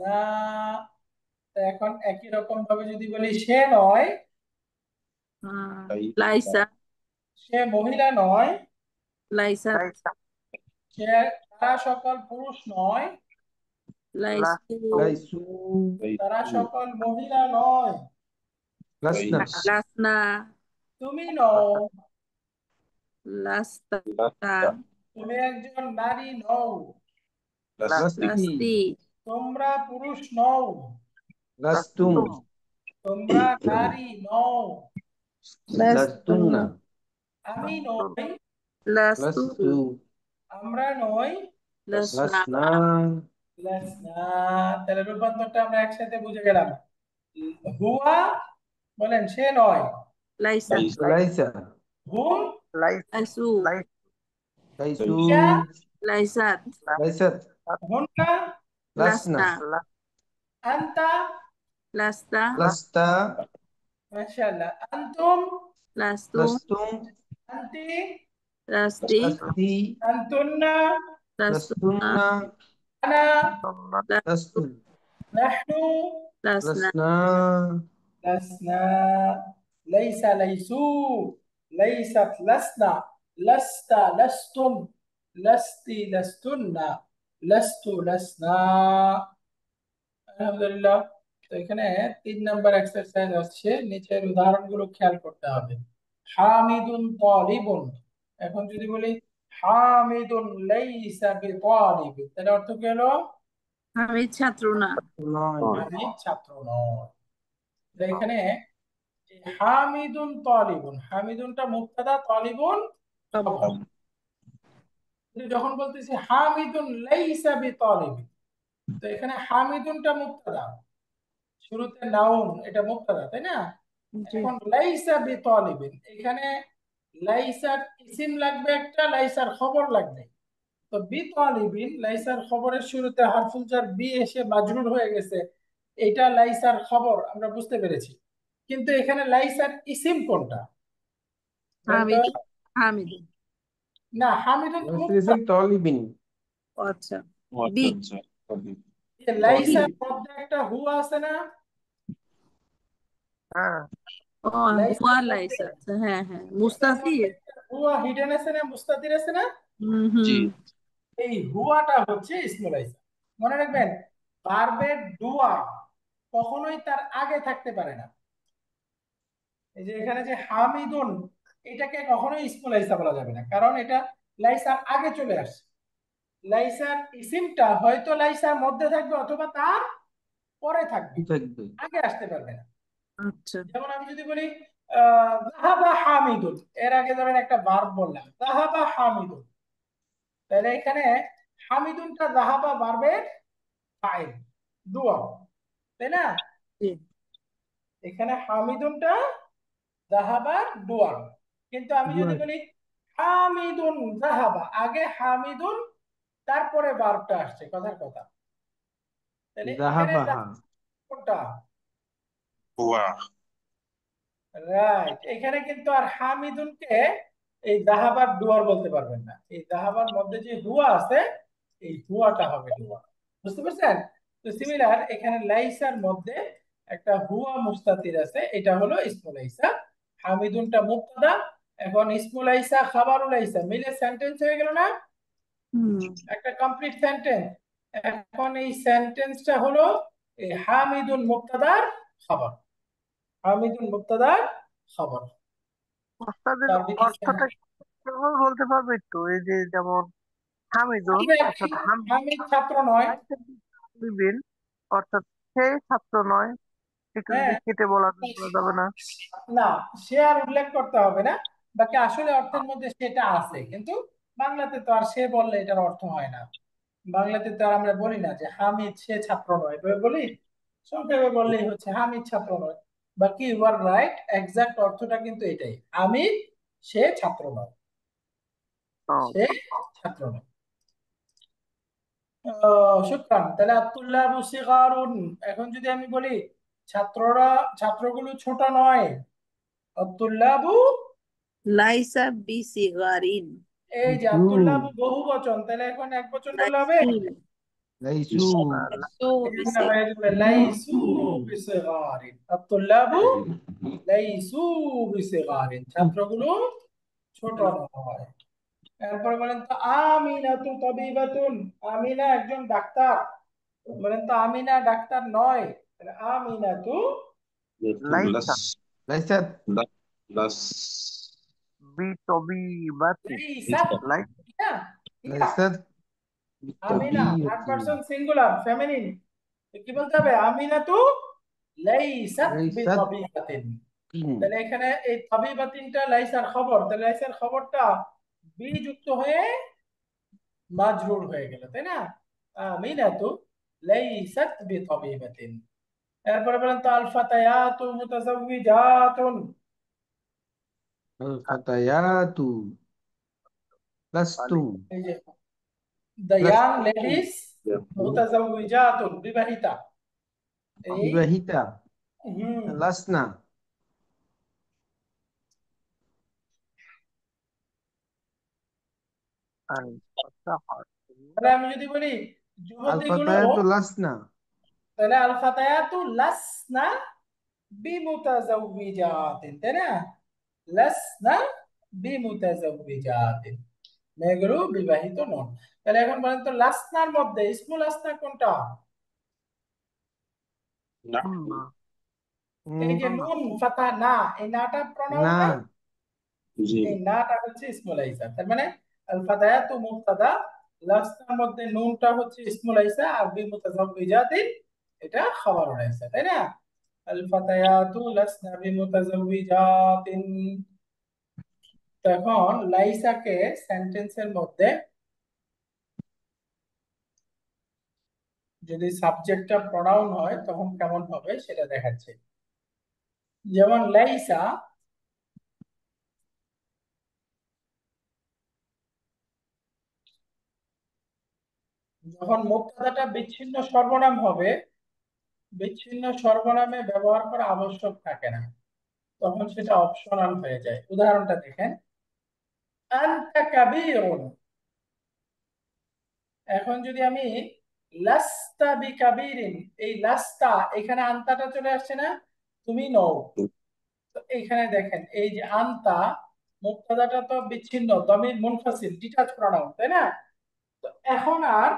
না, তো এখন একই রকম ভাবে যদি বলি সে নয়, লাইসা সে মহিলা নয়, লাইসাত সে তারা সকল পুরুষ নয়, লাইসু লাইসু তারা সকল মহিলা নয়, লাসনা লাসনা তুমি নও, লাস্তা তুমি একজন নারী নও, লাস্তি লাস্তি তোমরা পুরুষ নও, লাস্তুম তোমরা নারী নও, লাস্তুন্না আমি নই, লাস্তু লাস্তু আমরা নই, লাসনা লাসনা লাসনা। তাহলে রূপান্তরটা আমরা একসাথে বুঝে গেলাম। হুয়া বলেন সে নয়, লাইসা লাইসা হুম লাইসু লাইসু ইয়া লাইসাত লাইসাত হুন্না লাসনা লাসনা আন্তা লাস্তা লাস্তা মাশাআল্লাহ, আনতুম লাস্তুম লাস্তুম আনতি লাস্তি লাস্তি আনতুন্না লাস্তুনা লাস্তুন্না আনা লাস্তুম নাহনু লাসনা লাসনা لسنا ليس ليسوا ليست لسنا لست لستم لست لستن لست لسنا। আলহামদুলিল্লাহ। তো এখানে 3 নাম্বার এক্সারসাইজ হচ্ছে, নিচের উদাহরণগুলো খেয়াল করতে হবে। হামিদুন তালিবুন, এখন যদি বলি হামিদুন লাইসা বিতালিব, তাহলে অর্থ কি হলো? আমি ছাত্র না নয় হামিদ ছাত্র নয়। তো এখানে হামিদুন তালিবুন, হামিদুনটা মুবতাদা, তালিবুন খবর। কিন্তু যখন বলতেছি হামিদুন লাইসা বিতালিবিন, তো এখানে হামিদুনটা মুবতাদা, শুরুতে নাউন, এটা মুবতাদা, তাই না? জি এখন লাইসা বিতালিবিন, এখানে লাইসার ইসিম লাগবে একটা, লাইসার খবর লাগবে। তো বিতালিবিন লাইসার খবরের শুরুতে হারফুল জার বি এসে মাজরুর হয়ে গেছে, এটা লাইসার খবর আমরা বুঝতে পেরেছি। কিন্তু এখানে লাইসার ইসিম কোনটা? বলেন তো। হামিদ হামিদ না, হামিদুন তো লাস্তিম তালিবিন আচ্ছা বি আচ্ছা আচ্ছা লাইসার মধ্যে একটা হু আছে না? ও হুয়া লাইসার মধ্যে, লাইসা আচ্ছা হ্যাঁ হ্যাঁ লাইসার মধ্যে মুস্তাফির একটা হুয়া হিডেন আছে না, মুস্তাতির আছে না? জি হুম এই হুয়াটা হচ্ছে ইসমুল লাইসা। মনে রাখবেন, ভার্বের ডুয়া কখনোই তার আগে থাকতে পারে না। এই যে এখানে যে হামিদুন, এটাকে কখনোই ইসমুল লাইসা বলা যাবে না, কারণ এটা লাইসার আগে চলে আসে। লাইসার ইসিমটা হয়তো লাইসার মধ্যে থাকবে অথবা তার পরে থাকবে, থাকবে আগে আসতে পারবে না। আচ্ছা যেমন আমি যদি বলি যাহাবা হামিদুন, এর আগে ধরেন একটা ভার্ব বললাম যাহাবা হামিদুন, তাহলে এখানে হামিদুনটা যাহাবা ভার্বের ফাইল, ডুয়া, তাই না? জি এখানে হামিদুনটা যাহাবা ডুয়া। কিন্তু আমি যদি ডুয়ার বলি হামিদুন যাহাবা, আগে হামিদুন তারপরে ভার্বটা আসছে, কথার কথা। তাহলে এখানে যাহাবাহা কোনটা? হুয়া রাইট। এখানে কিন্তু আর হামিদুনকে এই দাহাবার ডুয়ার বলতে পারবেন না, এই দাহাবার মধ্যে যে হুয়া আছে, এই হুয়াটা হবে ডুয়া। বুঝতে পারছেন? তো সিমিলার এখানে লাইসার মধ্যে একটা হুয়া মুস্তাতির আছে, এটা হলো ইসমুল লাইসা। হামিদুনটা মুবতাদা, এখন ইসমুল লাইসা খাবারুল লাইসা মিলে সেন্টেন্স হয়ে গেল না, হুম একটা কমপ্লিট সেন্টেন্স। এখন এই সেন্টেন্সটা হলো এই হামিদুন মুবতাদার খাবার, হামিদুন মুবতাদার খবর। ওস্তাদের তার অর্থটা কিভাবে বলতে পারবে একটু? এই যে যেমন হামিদুন অর্থাৎ হামিদ ছাত্র নয়। হামিদিন অর্থাৎ সে ছাত্র নয়, একটু যদি হ্যাঁ, কেটে বলা যাবে না? না, সে আর উল্লেখ করতে হবে না, বাকি আসলে অর্থের মধ্যে সেটা আছে, কিন্তু বাংলাতে তো আর সে বললে এটার অর্থ হয় না। বাংলাতে তো আর আমরা বলি না যে হামিদ সে ছাত্র নয়, এভাবে বলি। সংক্ষেপে বললেই হচ্ছে হামিদ ছাত্র নয়। বাকি ইউ আর রাইট, এক্সাক্ট অর্থটা কিন্তু এটাই, হামিদ সে ছাত্র নয়, ও, সে ছাত্র নয়। শুকরান। তাহলে আতুল্লাবু সিগারুন, এখন যদি আমি বলি ছাত্ররা, ছাত্রগুলো ছোট নয়, আতুল্লাবু, লাইসা বিসিগারিন এই যে আতুল্লাবু বহু বচন, তাহলে এখন এক বচন বললে হবে। লাইসু লাইসু সো এখানে হয়ে যাবে লাইসু বিসিগারিন, আত-তুল্লাবু লাইসু বিসিগারিন, ছাত্রগুলো ছোট নয়। এরপরে বলেন তো আমিনাতু তাবিবাতুন, আমিনা একজন ডাক্তার। বলেন তো আমিনা ডাক্তার নয়, তাহলে আমিনাতু লাইসা লাইসাত লাস বিতবিবাতিন লাইসাত, লাইসা না লাইসাত আমিনা থার্ড বিতাবিয়াতিন পারসন সিঙ্গুলার ফেমিনিন, কি বলতে হবে? আমিনাতু লাইসাত লাইসাত বিতাবিবাতিন। তাহলে এখানে এই তাবিবাতিনটা লাইসার খবর, তাহলে লাইসার খবরটা বি যুক্ত হয়ে মাজরুর হয়ে গেল, তাই না? আমিনাতু লাইসাত বিতাবিবাতিন। এরপরে বলেন তো আল ফাতায়াতু মুতাজাওবিজাতুন, আল ফাতায়াতু লাস্তুম এই যে দ্য ইয়াং লাস্তুম লেডিস মুতাজাওবিজাতুন, বিবাহিতা। এই বিবাহিতা হুম লাসনা আল ফাতাহাতু তাহলে আমি যদি বলি আল যুবতীগুলো, ফাতায়াতু লাসনা তাহলে আল ফাতায়াতু লাসনা বিমুতাজাওবিজাতিন, তাই না? লাসনা বিমুতাজাওবিজাতিন, মেয়েগুলো বিবাহিত নন। তাহলে এখন বলেন তো লাসনার মধ্যে ইসমুল লাসনা কোনটা? না সুন্না এই যে সুন্না নুন ফাতা না, এই নাটা প্রনাউন না না, জি এই নাটা হচ্ছে ইসমুল ইসা। তার মানে আল ফাতায়াতু মুবতাদা, লাসনার মধ্যে নুনটা হচ্ছে ইসমুল ইসা, আর বিমুতাজাওবিজাতিন এটা খবরুল ইসা, তাই না? আল ফাতায়াতু লাসনা বিমুতাজাওবিজাতিন। তখন লাইসাকে সেন্টেন্সের মধ্যে যদি সাবজেক্টটা প্রনাউন হয় তখন কেমন হবে সেটা দেখাচ্ছে। যেমন লাইসা যখন মুবতাদাটা বিচ্ছিন্ন সর্বনাম হবে, বিচ্ছিন্ন সর্বনামে ব্যবহার করা আবশ্যক থাকে না, তখন সেটা অপশনাল হয়ে যায়। উদাহরণটা দেখেন, আনতা কাবীরুন। এখন যদি আমি লাস্তা বিকাবীরিন, এই লাস্তা এখানে আনতাটা চলে আসছে না, তুমি নও। তো এইখানে দেখেন এই যে আনতা, মুবতাদাটা তো বিচ্ছিন্ন, দমির মুনফাসিল ডিটাচ প্রনাউন, তাই না? তো এখন আর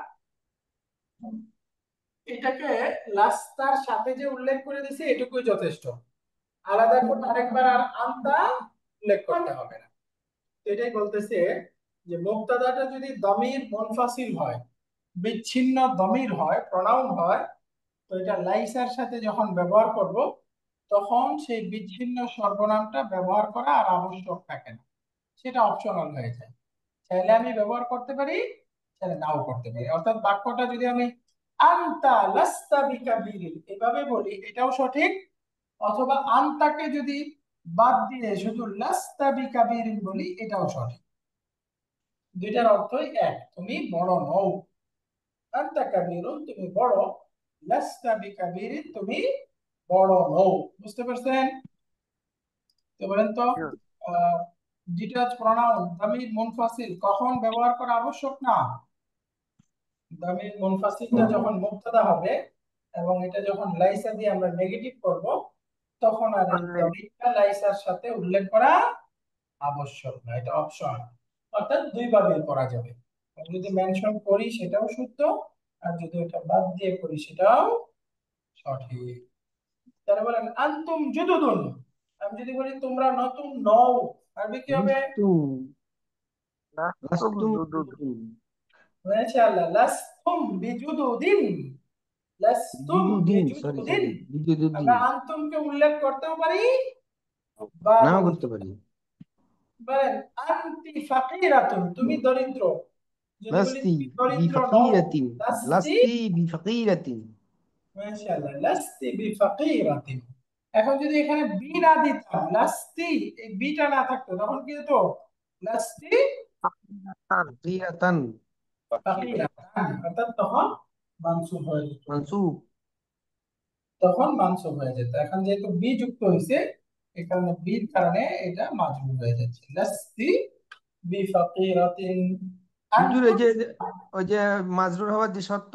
এটাকে লাস্তার সাথে যে উল্লেখ করে দিছি এটুকুই যথেষ্ট, আলাদা করে আরেকবার আর আনতা উল্লেখ করতে হবে না। তো এটাই বলতেছে যে মুবতাদাটা যদি দমির মুনফাসিল হয়, বিচ্ছিন্ন দমির হয়, প্রনাউন হয়, তো এটা লাইসার সাথে যখন ব্যবহার করব তখন সেই বিচ্ছিন্ন সর্বনামটা ব্যবহার করা আর আবশ্যক থাকে না, সেটা অপশনাল হয়ে যায়। চাইলে আমি ব্যবহার করতে পারি, চাইলে নাও করতে পারি। অর্থাৎ বাক্যটা যদি আমি আনতা লাস্তা বিকাবিরিন এভাবে বলি এটাও সঠিক, অথবা আনতাকে যদি বাদ দিয়ে শুধু লাস্তা বিকাবিরিন বলি এটাও সঠিক। দুইটার অর্থই এক, তুমি বড় নও। আনতা কাবীরুন তুমি বড়, লাস্তা বিকাবিরিন তুমি বড় নও। বুঝতে পারছেন? তো বলেন তো ডিটাচ প্রনাউন দামির মুনফাসিল কখন ব্যবহার করা আবশ্যক না? দামির মুনফাসিলটা যখন মুবতাদা হবে এবং এটা যখন লাইসা দিয়ে আমরা নেগেটিভ করব, তখন আর এই দামিরটা লাইসার সাথে উল্লেখ করা আবশ্যক না, এটা অপশন। অর্থাৎ দুই ভাবে করা যাবে, আমি যদি মেনশন করি সেটাও সত্য, আর যদি এটা বাদ দিয়ে করি সেটাও সঠিক। তাহলে বলেন আনতুম জুদুদুন, আমি যদি বলি তোমরা নতুন নও, আরবি কি হবে? লাস্তুম লাস্তুম লাস্তুম জুদুদুন মাশাআল্লাহ, লাস্তুম বিজুদুদিন, লাস্তুম বিদুদিন সরি বিজুদুদিন। সরি বিদুদিন আমরা আনতুমকে উল্লেখ করতেও পারি বা নাও বলতে করতে পারি। বলেন আনতি ফাকিরাতুন, তুমি দরিদ্র। যদি বলি লাস্তি তুমি দরিদ্র নও, বিফাকিরাতিন লাস্তি, লাস্তি বিফাকিরাতিন মাশাআল্লাহ, লাস্তি বিফাকিরাতিন। এখন যদি এখানে বি না দিতাম, লাস্তি এই বিটা না থাকতো, তখন কি হতো? লাস্তি ফাকিরাতান ফাকিরাতান ফাকিরাতান, অর্থাৎ তখন মানসুব হয়ে যেত, মানসুব তখন মানসুব হয়ে যেত। এখন যেহেতু বি যুক্ত হয়েছে, এই কারণে বির কারণে এটা মাজরুর হয়ে যাচ্ছে, লাস্তি বিফাকিরাতিন। হুজুর এই আনতুম, যে ওই যে মাজরুর হওয়ার যে শর্ত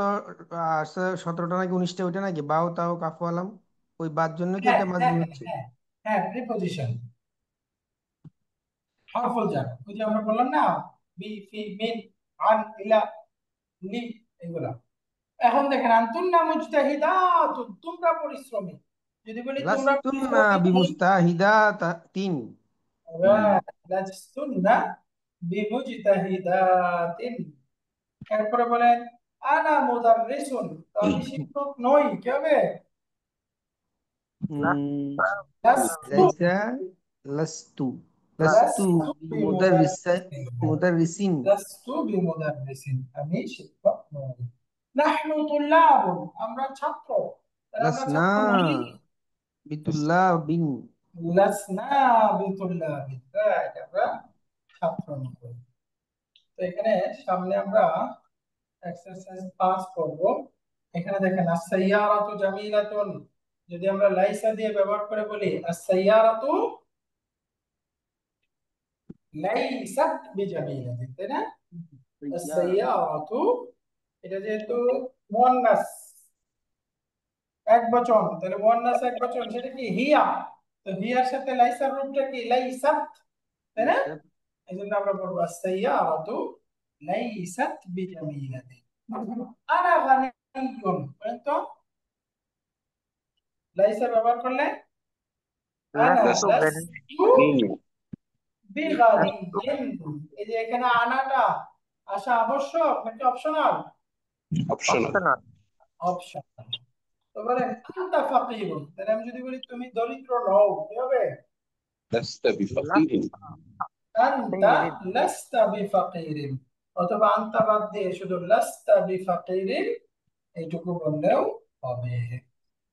আছে 17টা নাকি 19টা, ওইটা নাকি বাও তাও কাফু আলাম, ওই বাদ জন্য কি হ্যাঁ এটা হ্যাঁ মাজরুর হ্যাঁ হচ্ছে? হ্যাঁ হ্যাঁ, প্রিপজিশন, হরফুল জার, ওই যে আমরা বললাম না, বি, ফি, মিন, আন, ইলা, লি, এগুলা। এখন দেখেন, আনতুন্না মুজতাহিদাতুন, তোমরা পরিশ্রমী। যদি বলি তোমরা লাস্তুন্না পরিশ্রমী নেই, বিমুস্তাহিদাতিন। লাস্তুন্না বিমুজতাহিদাতিন। এরপরে বলেন আনা মুদাররিসুন, তো আমি শিক্ষক নই, কি হবে? উম, লাস্তু, লাইসা লাস্তু লাস্তু লাস্তু মুদাররিসা বিমুদাররিসিন, মুদাররিসিন। লাস্তু বিমুদাররিসিন, আমি শিক্ষক নই। নাহনু তুল্লাবুন, আমরা ছাত্র, তাহলে আমরা লাসনা ছাত্র নই। বিতুল্লাবিন। লাসনা বিতুল্লাবিন, রাইট, আমরা ছাত্র নই। তো এখানে সামনে আমরা এক্সারসাইজ 5 করব। এখানে দেখেন আস-সাইয়ারাতু জামিলাতুন, যদি আমরা লাইসা দিয়ে ব্যবহার করে বলি আস-সাইয়ারাতু লাইসাত বিজামিলাতিন, তাই না? আস-সাইয়ারাতু, এটা যেহেতু মুয়ান্নাস এক বচন, তাহলে মুয়ান্নাস এক বচন, সেটা কি হিয়া, তো হিয়ার সাথে লাইসার রূপটা কি লাইসাত, তাই না? এই জন্য আমরা বলবো আস-সাইয়ারাতু লাইসাত বিজামিলাতিন। আনা গানিয়ুন, বলেন তো লাইসা ব্যবহার করলে আনা লাস্তু বেন, লাস্তু বিগানিয়িন। এই যে এখানে আনাটা আসা আবশ্যক নাকি অপশনাল? অপশনাল। অপশনাল। অপশনাল। তো বলেন আনতা ফাকিরুন, তাহলে আমি যদি বলি তুমি দরিদ্র নও, কি হবে? লাস্তা বিফাকিরিন। আনতা লাস্তা বিফাকিরিন, অথবা আনতা বাদ দিয়ে শুধু লাস্তা বিফাকিরিন এইটুকু বললেও হবে।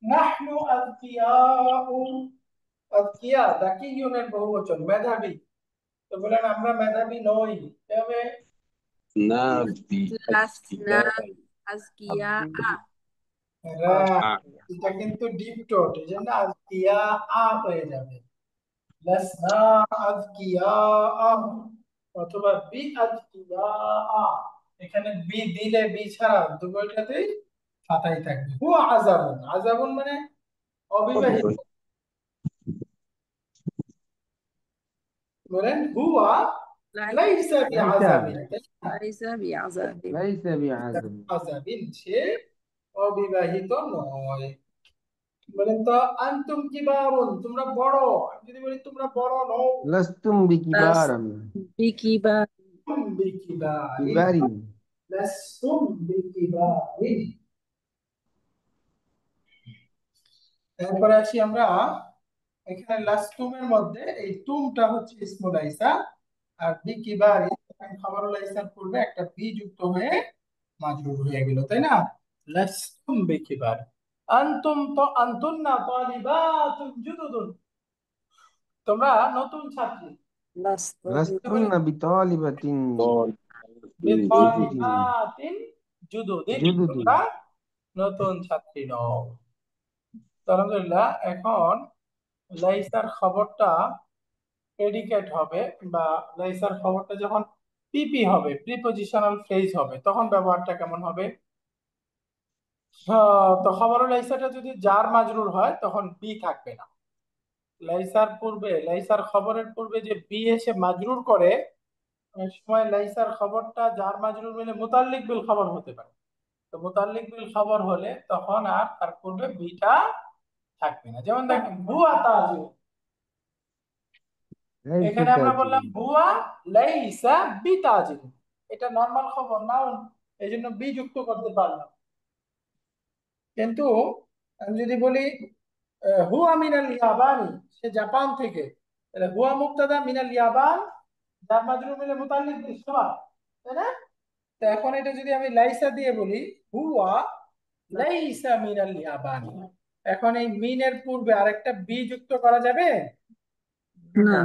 নাহনু আযকিয়াউ, আযকিয়া দাকিয়ুনের বহুবচন, মেধাবী, তো বলেন আমরা মেধাবী নই, কি হবে? না বি লাসনা আজকিয়া। আজকিয়া রাইট, আ এটা কিন্তু ডিপ টোট, এই জন্য আযকিয়া হয়ে যাবে। লাসনা আযকিয়া, অথবা বি আযকিয়া, এখানে বি দিলে বি ছাড়া দুটোটাতেই ফাতাই থাকবে। হুয়া আযাবুন, আযাবুন মানে অবিবাহিত, অবিবাহিত। বলেন হুয়া লাইসা লাইসা বিআযাবিন, তাই না? লাইসা বিআযাবিন। লাইসা বিআযাব। আযাবিন, সে অবিবাহিত নয়। বলেন তো আনতুম কিবারুন, তোমরা বড়, আমি যদি বলি তোমরা বড় নও, লাস্তুম বিকিবারাম বিকিবা তুম বিকিবারিন, কিবারিন। লাস্তুম বিকিবারিন। এরপরে আসি আমরা, এখানে লাস্তুমের মধ্যে এই তুমটা হচ্ছে ইসমুল লাইসা, আর বিকিবারিন খাবারুল লাইসার পূর্বে একটা বি যুক্ত হয়ে মাজরুর হয়ে গেল, তাই না? লাস্তুম বিকিবার। আনতুম তো আনতুন্না তালিবাতুন জুদুদুন, তোমরা নতুন ছাত্রী, লাস্তা লাস্তুন্না বিতালিবাতিন দল জুদুদিন। জুদুদিন বিতালিবাতিন জুদুদিন, জুদুদিন। তোমরা নতুন ছাত্রী নও। তো আলহামদুলিল্লাহ, এখন লাইসার খবরটা প্রেডিকেট হবে, বা লাইসার খবরটা যখন পিপি হবে, প্রিপজিশনাল ফ্রেজ হবে, তখন ব্যবহারটা কেমন হবে? তো খবরুল লাইসাটা যদি জার মাজরুর হয় তখন বি থাকবে না। লাইসার পূর্বে, লাইসার খবরের পূর্বে যে বি এসে মাজরুর করে, অনেক সময় লাইসার খবরটা জার মাজরুর মিলে মুতাল্লিক বিল খবর হতে পারে। তো মুতাল্লিক বিল খবর হলে তখন আর তার পূর্বে বিটা থাকবে না। যেমন দেখেন হুয়া তাজির, লাইসা এখানে আমরা বললাম তাজিরিন। হুয়া লাইসা বিতাজির, এটা নরমাল খবর নাউন, এই জন্য বি যুক্ত করতে পারলাম। কিন্তু আমি যদি বলি হুয়া মিনাল ইয়াবানি, সে জাপান থেকে, তাহলে হুয়া মুবতাদা, মিনাল ইয়াবান যার মাজরুর মিলে মুতাল্লিক বিল খবর, তাই না? তো এখন এটা যদি আমি লাইসা দিয়ে বলি হুয়া লাইসা মিনাল ইয়াবানি, এখন এই মিনের পূর্বে আরেকটা বি যুক্ত করা যাবে? না।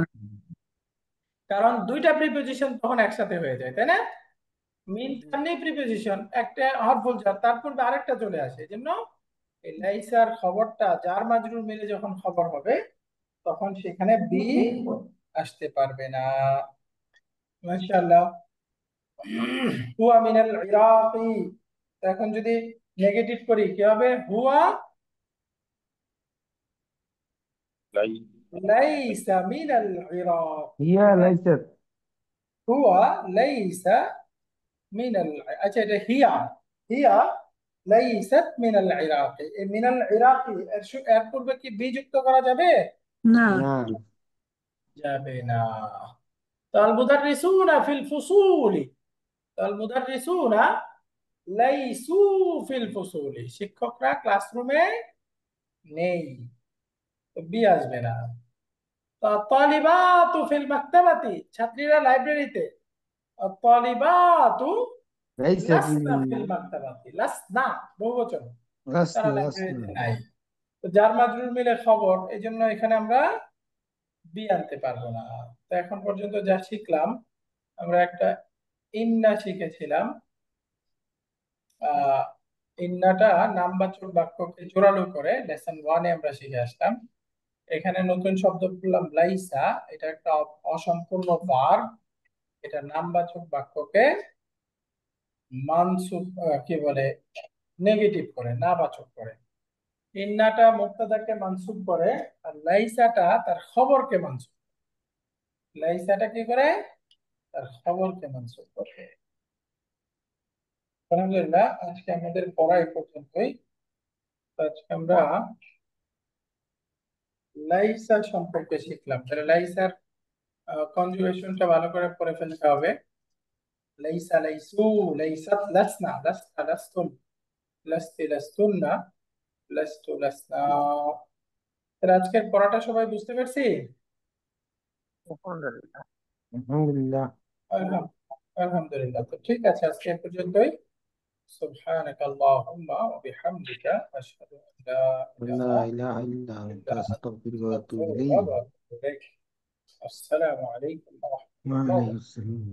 কারণ দুইটা প্রিপোজিশন তখন একসাথে হয়ে যায়, তাই না? মিন এমনি প্রিপোজিশন, একটা হরফুল জার, তার পূর্বে আরেকটা চলে আসে, এজন্য এই লাইসার খবরটা জার মাজরুর মিলে যখন খবর হবে তখন সেখানে বি আসতে পারবে না। মাশাআল্লাহ। হুয়া মিনাল ইরাকি। এখন যদি নেগেটিভ করি কি হবে? হুয়া ليس লাইসা মিনাল ইরাক। হিয়া লাইসাত। হুয়া লাইসা মিনাল, আচ্ছা এটা হিয়া, হিয়া লাইসাত মিনাল ইরাকি। এই মিনাল ইরাকি এর পূর্বে কি বি যুক্ত করা যাবে? না। না। যাবে না। তাল মুদাররিসুনা ফিল ফুসুলি, তাল মুদাররিসুনা লাইসু ফিল ফুসুলি, শিক্ষকরা ক্লাসরুমে নেই, তো বি আসবে না। তালিবাতু ফিল মাকতাবাতি, ছাত্রীরা লাইব্রেরিতে। তালিবাতু লাইসাত লাসনা ফিল মাকতাবাতি, লাসনা বহুবচন, তারা লাসনা লাসনা। লাইব্রেরিতে নাই। তো জার মাজরুর মিলে খবর, এই জন্য এখানে আমরা বি আনতে পারবো না। তো এখন পর্যন্ত যা শিখলাম, আমরা একটা ইন্না শিখেছিলাম। আহ ইন্নাটা নামবাচক বাক্যকে জোরালো করে লেসন 1-এ আমরা শিখে আসলাম। এখানে নতুন শব্দ বললাম লাইসা, এটা একটা অসম্পূর্ণ ভার্ব, এটা নামবাচক বাক্যকে মানসুব কি বলে, নেগেটিভ করে, নাবাচক করে। ইন্নাটা মুবতাদাকে মানসুব করে, আর লাইসাটা তার খবরকে মানসুব করে। লাইসাটা কি করে? তার খবরকে মানসুব করে। আলহামদুলিল্লাহ, আজকে আমাদের পড়া এই পর্যন্তই। তো আজকে আমরা লাইসা সম্পর্কে শিখলাম। তাহলে লাইসার কনজুগেশনটা ভালো করে পড়ে ফেলতে হবে। লাইসা লাইসু, লাইসাত লাসনা, লাসনা লাসতুম, লাস্তি লাস্তুন্না, লাস্তু লাসনা। তাহলে আজকের পড়াটা সবাই বুঝতে পারছি? আলহামদুলিল্লাহ। আলহামদুলিল্লাহ। আলহামদুলিল্লাহ। তো ঠিক আছে, আজকে এ পর্যন্তই। سبحانك اللهم وبحمدك أشهد أن لا লা إله ইলাহা ইল্লা إلا আনতা أنت আস্তাগফিরুকা ওয়া আতুবু أستغفرك ইলাইক। وأتوب إليك। السلام عليكم ورحمة ওয়া الله আলাইকুম আসসালাম।